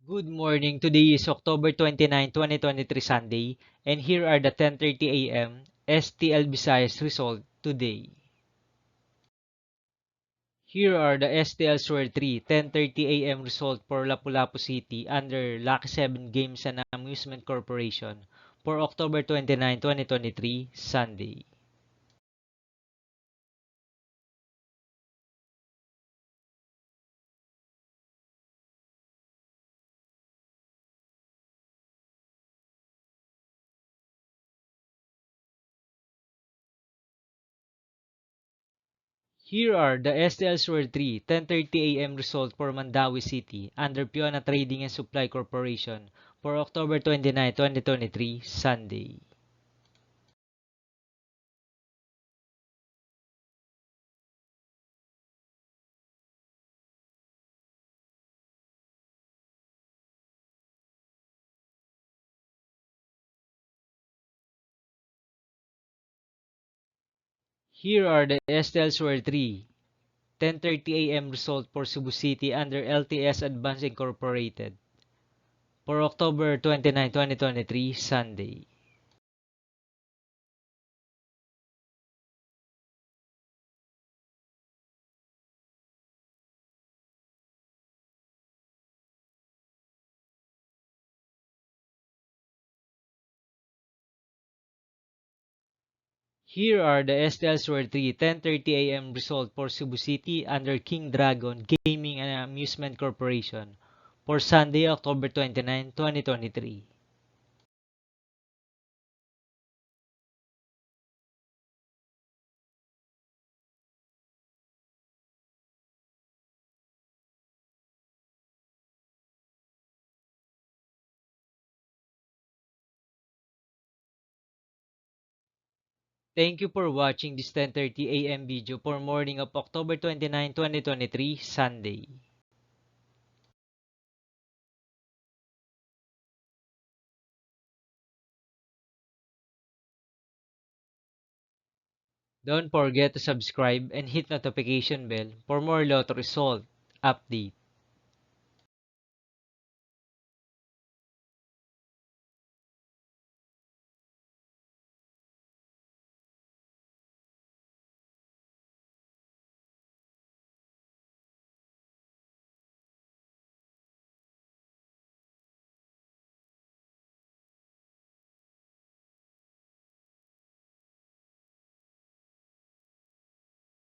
Good morning. Today is October 29, 2023 Sunday, and here are the 10:30 a.m. STL Visayas result today. Here are the STL Sword 3 10:30 a.m. result for Lapu-Lapu City under Lucky 7 Games and Amusement Corporation for October 29, 2023 Sunday. Here are the STL Sword 3 10:30 a.m. result for Mandawi City under Piona Trading and Supply Corporation for October 29, 2023 Sunday. Here are the STL Sword 3 10:30 a.m. result for Cebu City under LTS Advance Incorporated for October 29, 2023 Sunday. Here are the STL Sword 3 10:30 a.m. result for Cebu City under King Dragon Gaming and Amusement Corporation for Sunday, October 29, 2023. Thank you for watching this 10:30 a.m. video for morning of October 29, 2023, Sunday. Don't forget to subscribe and hit notification bell for more lotto result update.